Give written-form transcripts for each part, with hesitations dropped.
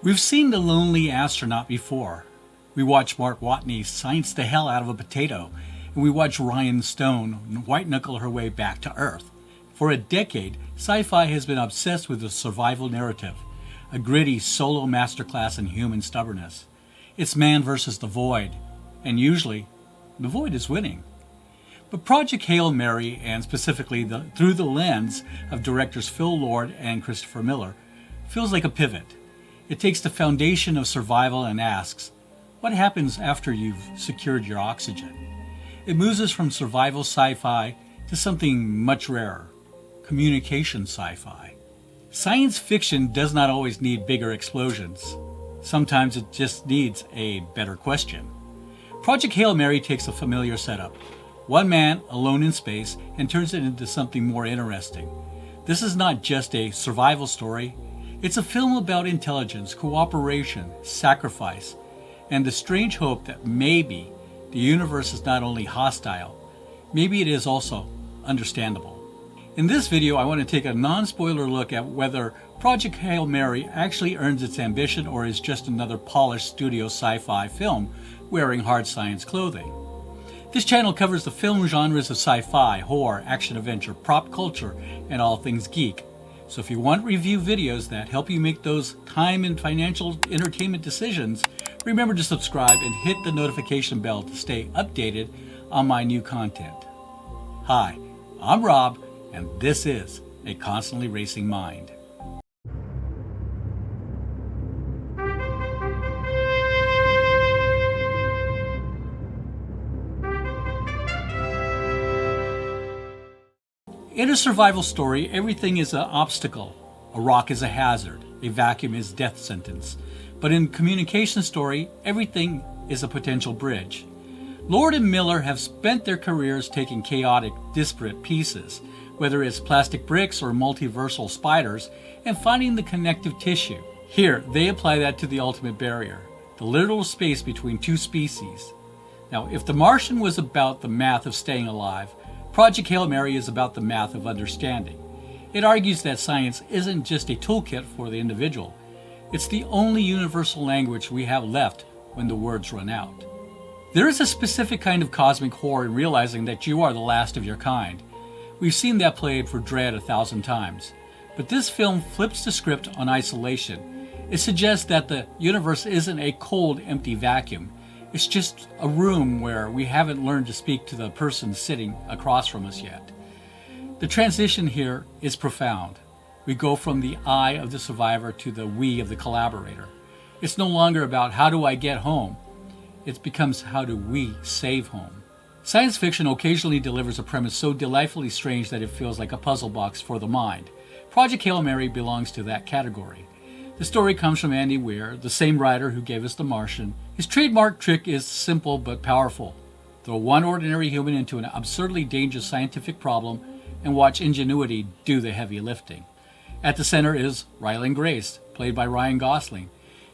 We've seen The Lonely Astronaut before. We watched Mark Watney science the hell out of a potato, and we watched Ryan Stone white-knuckle her way back to Earth. For a decade, Sci-Fi has been obsessed with the survival narrative, a gritty solo masterclass in human stubbornness. It's man versus the void, and usually, the void is winning. But Project Hail Mary, and specifically through the lens of directors Phil Lord and Christopher Miller, feels like a pivot. It takes the foundation of survival and asks, what happens after you've secured your oxygen? It moves us from survival sci-fi to something much rarer, communication sci-fi. Science fiction does not always need bigger explosions. Sometimes it just needs a better question. Project Hail Mary takes a familiar setup, one man alone in space, and turns it into something more interesting. This is not just a survival story. It's a film about intelligence, cooperation, sacrifice, and the strange hope that maybe the universe is not only hostile, maybe it is also understandable. In this video, I want to take a non-spoiler look at whether Project Hail Mary actually earns its ambition or is just another polished studio sci-fi film wearing hard science clothing. This channel covers the film genres of sci-fi, horror, action-adventure, pop culture, and all things geek. So if you want review videos that help you make those time and financial entertainment decisions, remember to subscribe and hit the notification bell to stay updated on my new content. Hi, I'm Rob, and this is A Constantly Racing Mind. In a survival story, everything is an obstacle. A rock is a hazard. A vacuum is death sentence. But in a communication story, everything is a potential bridge. Lord and Miller have spent their careers taking chaotic, disparate pieces, whether it's plastic bricks or multiversal spiders, and finding the connective tissue. Here, they apply that to the ultimate barrier, the literal space between two species. Now, if The Martian was about the math of staying alive, Project Hail Mary is about the math of understanding. It argues that science isn't just a toolkit for the individual. It's the only universal language we have left when the words run out. There is a specific kind of cosmic horror in realizing that you are the last of your kind. We've seen that played for Dread 1,000 times. But this film flips the script on isolation. It suggests that the universe isn't a cold, empty vacuum. It's just a room where we haven't learned to speak to the person sitting across from us yet. The transition here is profound. We go from the I of the survivor to the we of the collaborator. It's no longer about how do I get home. It becomes how do we save home. Science fiction occasionally delivers a premise so delightfully strange that it feels like a puzzle box for the mind. Project Hail Mary belongs to that category. The story comes from Andy Weir, the same writer who gave us The Martian. His trademark trick is simple but powerful. Throw one ordinary human into an absurdly dangerous scientific problem and watch ingenuity do the heavy lifting. At the center is Ryland Grace, played by Ryan Gosling.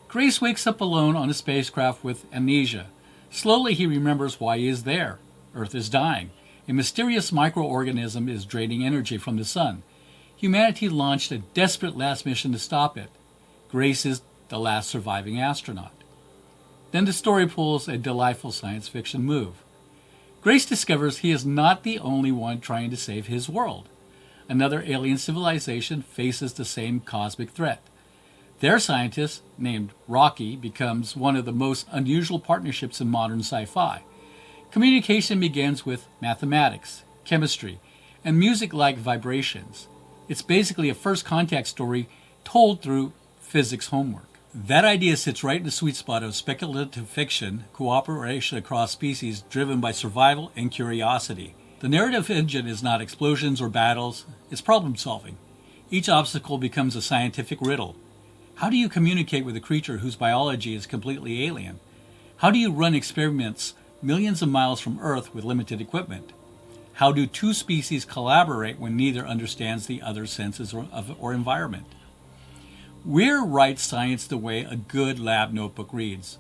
Grace wakes up alone on a spacecraft with amnesia. Slowly he remembers why he is there. Earth is dying. A mysterious microorganism is draining energy from the sun. Humanity launched a desperate last mission to stop it. Grace is the last surviving astronaut. Then the story pulls a delightful science fiction move. Grace discovers he is not the only one trying to save his world. Another alien civilization faces the same cosmic threat. Their scientist, named Rocky, becomes one of the most unusual partnerships in modern sci-fi. Communication begins with mathematics, chemistry, and music-like vibrations. It's basically a first contact story told through physics homework. That idea sits right in the sweet spot of speculative fiction, cooperation across species driven by survival and curiosity. The narrative engine is not explosions or battles, it's problem solving. Each obstacle becomes a scientific riddle. How do you communicate with a creature whose biology is completely alien? How do you run experiments millions of miles from Earth with limited equipment? How do two species collaborate when neither understands the other's senses or environment? Weir writes science the way a good lab notebook reads.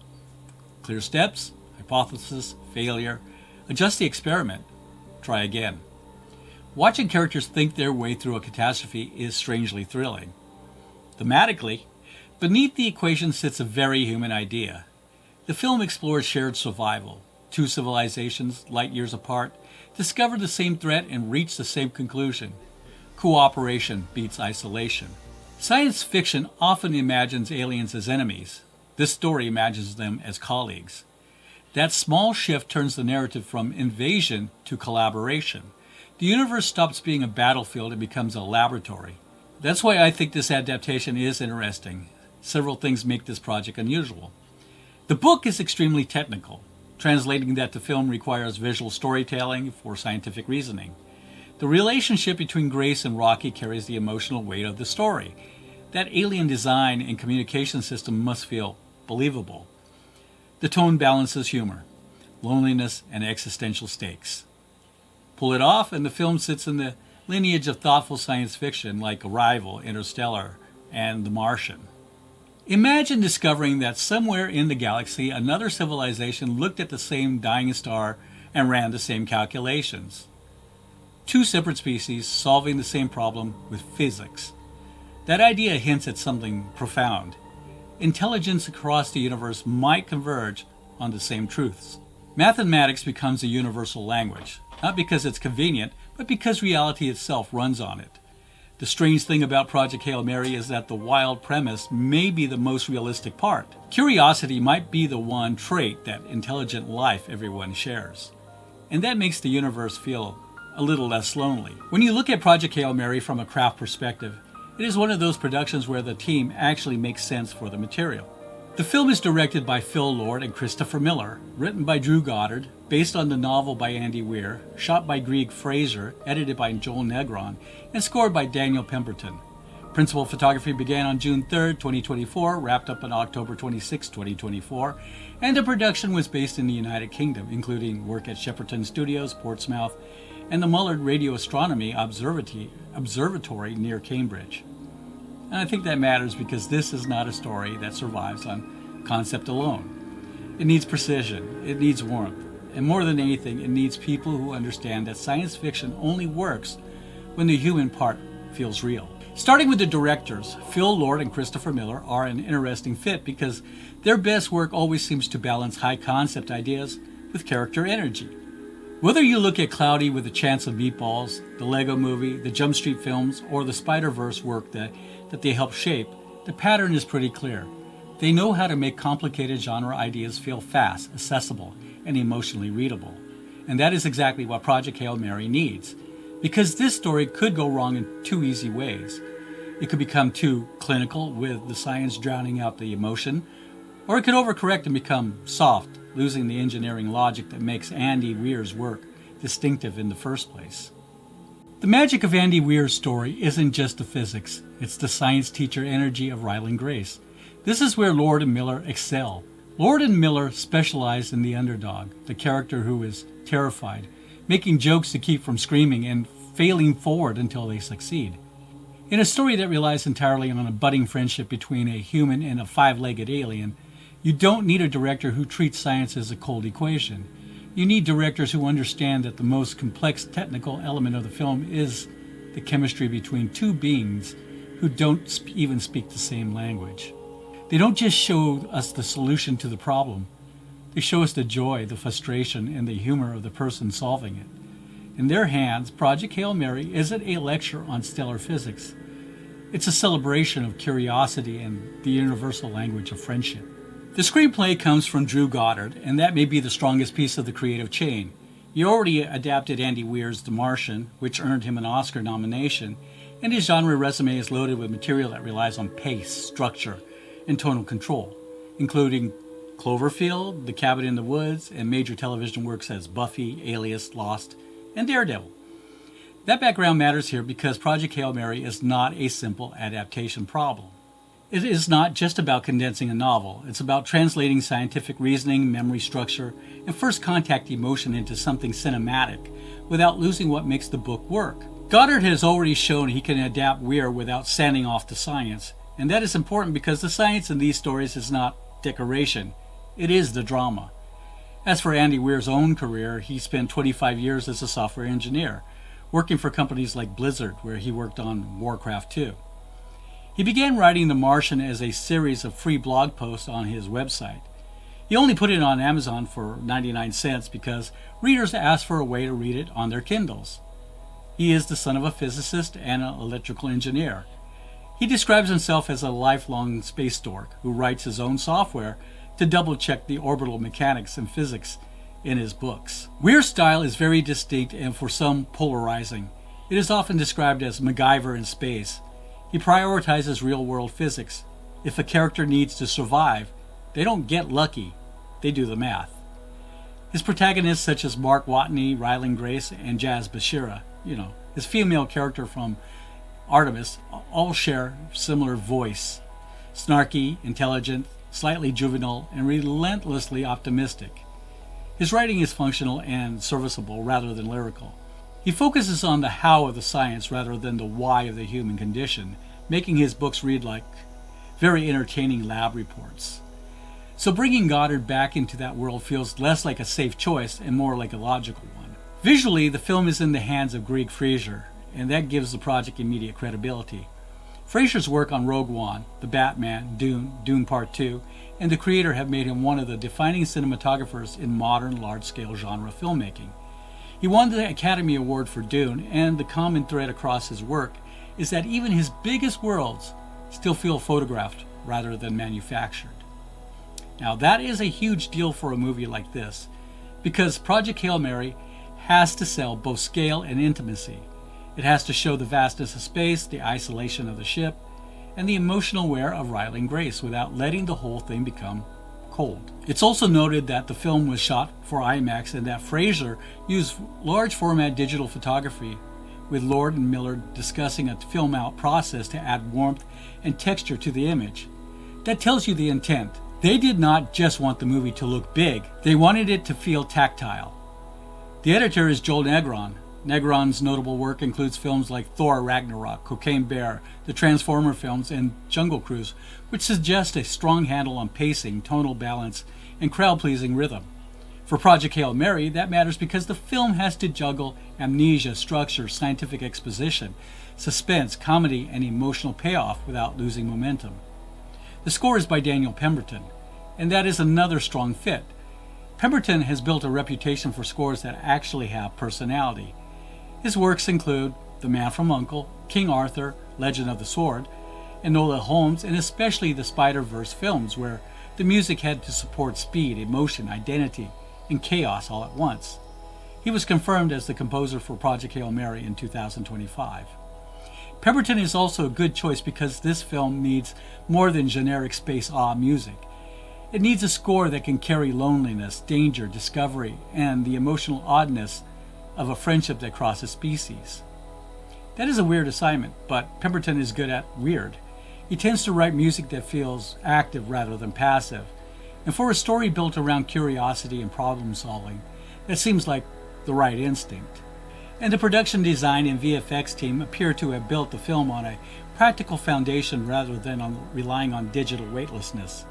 Clear steps, hypothesis, failure, adjust the experiment, try again. Watching characters think their way through a catastrophe is strangely thrilling. Thematically, Beneath the equation sits a very human idea. The film explores shared survival. Two civilizations, light years apart, discover the same threat and reach the same conclusion. Cooperation beats isolation. Science fiction often imagines aliens as enemies. This story imagines them as colleagues. That small shift turns the narrative from invasion to collaboration. The universe stops being a battlefield and becomes a laboratory. That's why I think this adaptation is interesting. Several things make this project unusual. The book is extremely technical. Translating that to film requires visual storytelling for scientific reasoning. The relationship between Grace and Rocky carries the emotional weight of the story. That alien design and communication system must feel believable. The tone balances humor, loneliness, and existential stakes. Pull it off, and the film sits in the lineage of thoughtful science fiction like Arrival, Interstellar, and The Martian. Imagine discovering that somewhere in the galaxy another civilization looked at the same dying star and ran the same calculations. Two separate species solving the same problem with physics. That idea hints at something profound. Intelligence across the universe might converge on the same truths. Mathematics becomes a universal language, not because it's convenient, but because reality itself runs on it. The strange thing about Project Hail Mary is that the wild premise may be the most realistic part. Curiosity might be the one trait that intelligent life everyone shares. And that makes the universe feel a little less lonely. When you look at Project Hail Mary from a craft perspective, it is one of those productions where the team actually makes sense for the material. The film is directed by Phil Lord and Christopher Miller, written by Drew Goddard, based on the novel by Andy Weir, shot by Greig Fraser, edited by Joel Negron, and scored by Daniel Pemberton. Principal photography began on June 3, 2024, wrapped up on October 26, 2024, and the production was based in the United Kingdom, including work at Shepperton Studios, Portsmouth, and the Mullard Radio Astronomy Observatory near Cambridge. And I think that matters because this is not a story that survives on concept alone. It needs precision, it needs warmth, and more than anything, it needs people who understand that science fiction only works when the human part feels real. Starting with the directors, Phil Lord and Christopher Miller are an interesting fit because their best work always seems to balance high concept ideas with character energy. Whether you look at Cloudy with a Chance of Meatballs, the Lego Movie, the Jump Street films, or the Spider-Verse work that they help shape, the pattern is pretty clear. They know how to make complicated genre ideas feel fast, accessible, and emotionally readable. And that is exactly what Project Hail Mary needs. Because this story could go wrong in two easy ways. It could become too clinical, with the science drowning out the emotion, or it could overcorrect and become soft, losing the engineering logic that makes Andy Weir's work distinctive in the first place. The magic of Andy Weir's story isn't just the physics, it's the science teacher energy of Ryland Grace. This is where Lord and Miller excel. Lord and Miller specialize in the underdog, the character who is terrified, making jokes to keep from screaming and failing forward until they succeed. In a story that relies entirely on a budding friendship between a human and a five-legged alien, you don't need a director who treats science as a cold equation. You need directors who understand that the most complex technical element of the film is the chemistry between two beings who don't even speak the same language. They don't just show us the solution to the problem. They show us the joy, the frustration, and the humor of the person solving it. In their hands, Project Hail Mary isn't a lecture on stellar physics. It's a celebration of curiosity and the universal language of friendship. The screenplay comes from Drew Goddard, and that may be the strongest piece of the creative chain. He already adapted Andy Weir's The Martian, which earned him an Oscar nomination, and his genre resume is loaded with material that relies on pace, structure, and tonal control, including Cloverfield, The Cabin in the Woods, and major television works as Buffy, Alias, Lost, and Daredevil. That background matters here because Project Hail Mary is not a simple adaptation problem. It is not just about condensing a novel. It's about translating scientific reasoning, memory structure, and first contact emotion into something cinematic without losing what makes the book work. Goddard has already shown he can adapt Weir without sanding off the science, and that is important because the science in these stories is not decoration. It is the drama. As for Andy Weir's own career, he spent 25 years as a software engineer, working for companies like Blizzard, where he worked on Warcraft 2. He began writing The Martian as a series of free blog posts on his website. He only put it on Amazon for 99 cents because readers asked for a way to read it on their Kindles. He is the son of a physicist and an electrical engineer. He describes himself as a lifelong space dork who writes his own software to double-check the orbital mechanics and physics in his books. Weir's style is very distinct and for some polarizing. It is often described as MacGyver in space. He prioritizes real-world physics. If a character needs to survive, they don't get lucky, they do the math. His protagonists such as Mark Watney, Ryland Grace, and Jazz Bashira, his female character from Artemis, all share similar voice. Snarky, intelligent, slightly juvenile, and relentlessly optimistic. His writing is functional and serviceable rather than lyrical. He focuses on the how of the science rather than the why of the human condition, making his books read like very entertaining lab reports. So bringing Goddard back into that world feels less like a safe choice and more like a logical one. Visually, the film is in the hands of Greig Fraser, and that gives the project immediate credibility. Fraser's work on Rogue One, The Batman, Dune Part 2, and The Creator have made him one of the defining cinematographers in modern large-scale genre filmmaking. He won the Academy Award for Dune, and the common thread across his work is that even his biggest worlds still feel photographed rather than manufactured. Now that is a huge deal for a movie like this, because Project Hail Mary has to sell both scale and intimacy. It has to show the vastness of space, the isolation of the ship, and the emotional wear of Ryland Grace without letting the whole thing become cold. It's also noted that the film was shot for IMAX and that Fraser used large format digital photography, with Lord and Miller discussing a film out process to add warmth and texture to the image. That tells you the intent. They did not just want the movie to look big, they wanted it to feel tactile. The editor is Joel Negron. Negron's notable work includes films like Thor Ragnarok, Cocaine Bear, the Transformer films, and Jungle Cruise, which suggest a strong handle on pacing, tonal balance, and crowd-pleasing rhythm. For Project Hail Mary, that matters because the film has to juggle amnesia, structure, scientific exposition, suspense, comedy, and emotional payoff without losing momentum. The score is by Daniel Pemberton, and that is another strong fit. Pemberton has built a reputation for scores that actually have personality. His works include The Man from U.N.C.L.E., King Arthur, Legend of the Sword, Enola Holmes, and especially the Spider-Verse films, where the music had to support speed, emotion, identity, and chaos all at once. He was confirmed as the composer for Project Hail Mary in 2025. Pemberton is also a good choice because this film needs more than generic space awe music. It needs a score that can carry loneliness, danger, discovery, and the emotional oddness of a friendship that crosses species. That is a weird assignment, but Pemberton is good at weird. He tends to write music that feels active rather than passive. And for a story built around curiosity and problem solving, that seems like the right instinct. And the production design and VFX team appear to have built the film on a practical foundation rather than relying on digital weightlessness.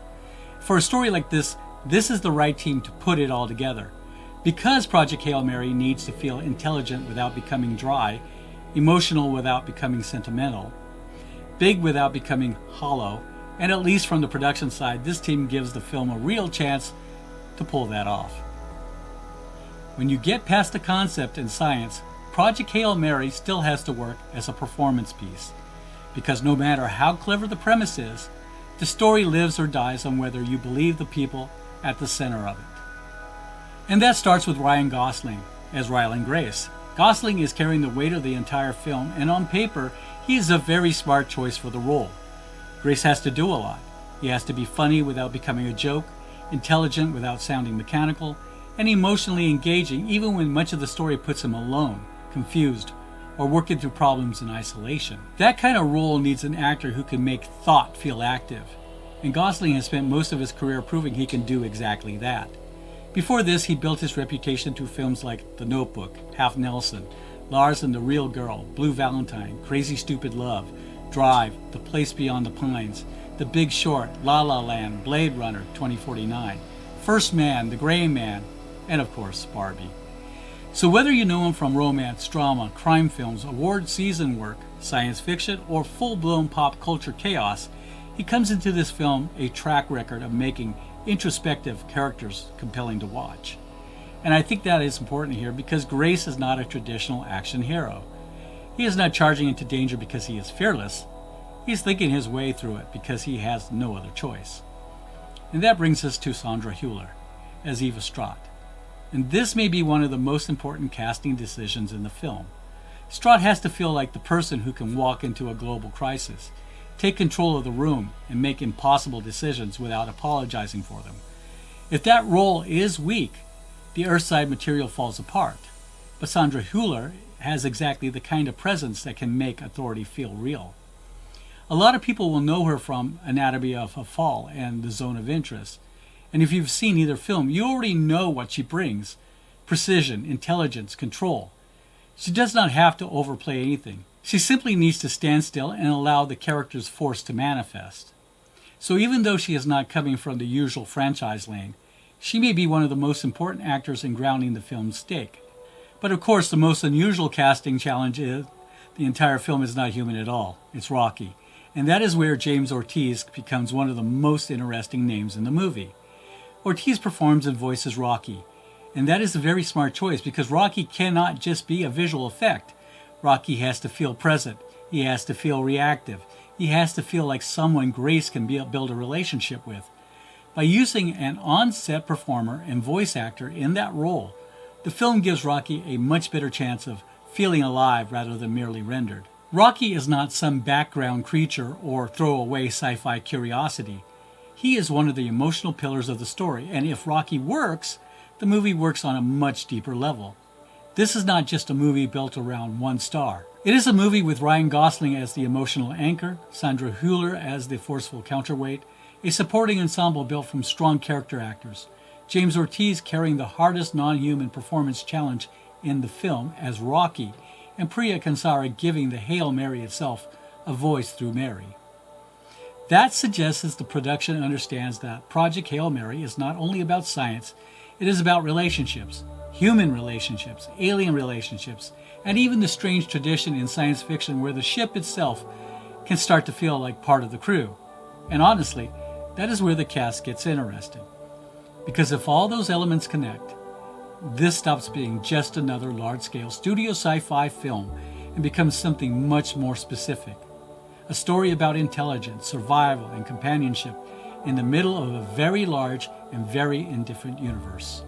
For a story like this is the right team to put it all together. Because Project Hail Mary needs to feel intelligent without becoming dry, emotional without becoming sentimental, big without becoming hollow, and at least from the production side, this team gives the film a real chance to pull that off. When you get past the concept and science, Project Hail Mary still has to work as a performance piece, because no matter how clever the premise is, the story lives or dies on whether you believe the people at the center of it. And that starts with Ryan Gosling as Ryland Grace. Gosling is carrying the weight of the entire film, and on paper, he is a very smart choice for the role. Grace has to do a lot. He has to be funny without becoming a joke, intelligent without sounding mechanical, and emotionally engaging even when much of the story puts him alone, confused, or working through problems in isolation. That kind of role needs an actor who can make thought feel active, and Gosling has spent most of his career proving he can do exactly that. Before this, he built his reputation through films like The Notebook, Half Nelson, Lars and the Real Girl, Blue Valentine, Crazy Stupid Love, Drive, The Place Beyond the Pines, The Big Short, La La Land, Blade Runner 2049, First Man, The Gray Man, and of course, Barbie. So whether you know him from romance, drama, crime films, award season work, science fiction, or full-blown pop culture chaos, he comes into this film a track record of making introspective characters compelling to watch. And I think that is important here because Grace is not a traditional action hero. He is not charging into danger because he is fearless. He's thinking his way through it because he has no other choice. And that brings us to Sandra Hüller as Eva Straught. And this may be one of the most important casting decisions in the film. Straught has to feel like the person who can walk into a global crisis, take control of the room, and make impossible decisions without apologizing for them. If that role is weak, the Earthside material falls apart. But Sandra Hüller has exactly the kind of presence that can make authority feel real. A lot of people will know her from Anatomy of a Fall and The Zone of Interest. And if you've seen either film, you already know what she brings: precision, intelligence, control. She does not have to overplay anything. She simply needs to stand still and allow the character's force to manifest. So even though she is not coming from the usual franchise lane, she may be one of the most important actors in grounding the film's stake. But of course, the most unusual casting challenge is the entire film is not human at all. It's Rocky. And that is where James Ortiz becomes one of the most interesting names in the movie. Ortiz performs and voices Rocky. And that is a very smart choice because Rocky cannot just be a visual effect. Rocky has to feel present. He has to feel reactive. He has to feel like someone Grace can build a relationship with. By using an on-set performer and voice actor in that role, the film gives Rocky a much better chance of feeling alive rather than merely rendered. Rocky is not some background creature or throwaway sci-fi curiosity. He is one of the emotional pillars of the story, and if Rocky works, the movie works on a much deeper level. This is not just a movie built around one star. It is a movie with Ryan Gosling as the emotional anchor, Sandra Hüller as the forceful counterweight, a supporting ensemble built from strong character actors, James Ortiz carrying the hardest non-human performance challenge in the film as Rocky, and Priya Kansara giving the Hail Mary itself a voice through Mary. That suggests that the production understands that Project Hail Mary is not only about science, it is about relationships, human relationships, alien relationships, and even the strange tradition in science fiction where the ship itself can start to feel like part of the crew. And honestly, that is where the cast gets interesting. Because if all those elements connect, this stops being just another large-scale studio sci-fi film and becomes something much more specific. A story about intelligence, survival, and companionship in the middle of a very large and very indifferent universe.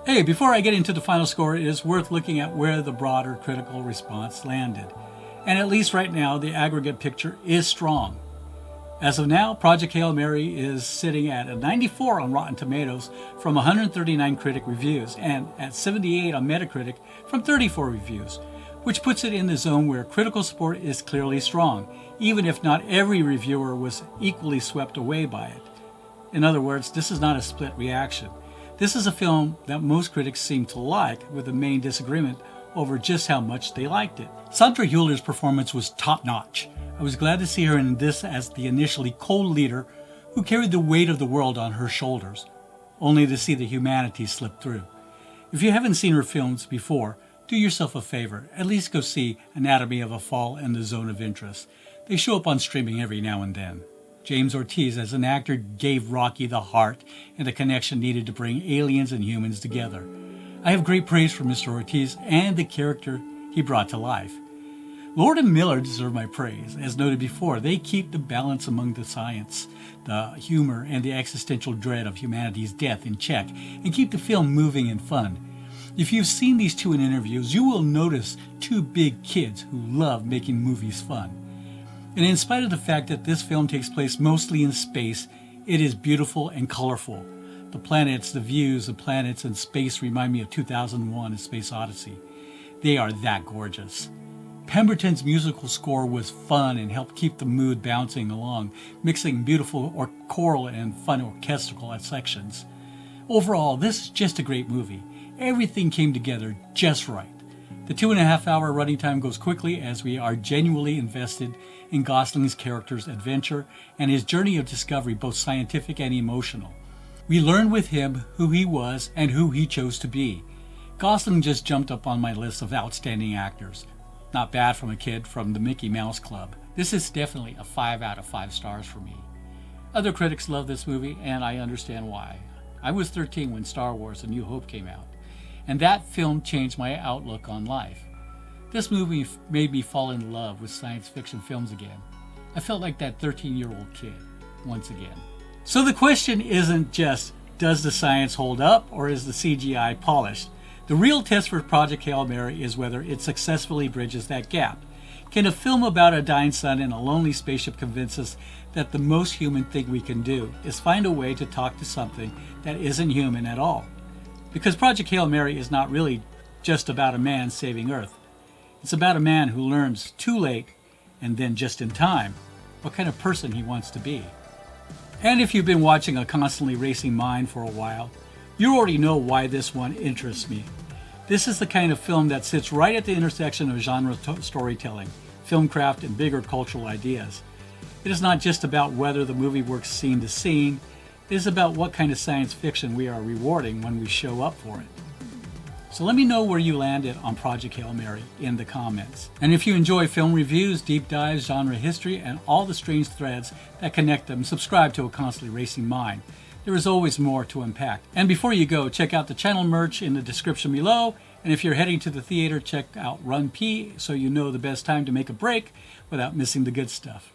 Hey, before I get into the final score, it is worth looking at where the broader critical response landed. And at least right now, the aggregate picture is strong. As of now, Project Hail Mary is sitting at a 94 on Rotten Tomatoes from 139 critic reviews and at 78 on Metacritic from 34 reviews, which puts it in the zone where critical support is clearly strong, even if not every reviewer was equally swept away by it. In other words, this is not a split reaction. This is a film that most critics seem to like, with the main disagreement over just how much they liked it. Sandra Hüller's performance was top-notch. I was glad to see her in this as the initially cold leader who carried the weight of the world on her shoulders, only to see the humanity slip through. If you haven't seen her films before, do yourself a favor. At least go see Anatomy of a Fall and The Zone of Interest. They show up on streaming every now and then. James Ortiz as an actor gave Rocky the heart and the connection needed to bring aliens and humans together. I have great praise for Mr. Ortiz and the character he brought to life. Lord and Miller deserve my praise. As noted before, they keep the balance among the science, the humor, and the existential dread of humanity's death in check and keep the film moving and fun. If you've seen these two in interviews, you will notice two big kids who love making movies fun. And in spite of the fact that this film takes place mostly in space, it is beautiful and colorful. The planets, the views of planets and space remind me of 2001: A Space Odyssey. They are that gorgeous. Pemberton's musical score was fun and helped keep the mood bouncing along, mixing beautiful choral and fun orchestral sections. Overall, this is just a great movie. Everything came together just right. The 2.5-hour running time goes quickly as we are genuinely invested in Gosling's character's adventure and his journey of discovery, both scientific and emotional. We learned with him who he was and who he chose to be. Gosling just jumped up on my list of outstanding actors. not bad from a kid from the Mickey Mouse Club. This is definitely a 5 out of 5 stars for me. Other critics love this movie, and I understand why. I was 13 when Star Wars: A New Hope came out, and that film changed my outlook on life. This movie made me fall in love with science fiction films again. I felt like that 13-year-old kid once again. So the question isn't just, does the science hold up, or is the CGI polished? The real test for Project Hail Mary is whether it successfully bridges that gap. Can a film about a dying sun in a lonely spaceship convince us that the most human thing we can do is find a way to talk to something that isn't human at all? Because Project Hail Mary is not really just about a man saving Earth. It's about a man who learns too late, and then just in time, what kind of person he wants to be. And if you've been watching A Constantly Racing Mind for a while, you already know why this one interests me. This is the kind of film that sits right at the intersection of genre storytelling, filmcraft, and bigger cultural ideas. It is not just about whether the movie works scene to scene, it is about what kind of science fiction we are rewarding when we show up for it. So let me know where you landed on Project Hail Mary in the comments. And if you enjoy film reviews, deep dives, genre history, and all the strange threads that connect them, subscribe to A Constantly Racing Mind. There is always more to unpack. And before you go, check out the channel merch in the description below. And if you're heading to the theater, check out Run P so you know the best time to make a break without missing the good stuff.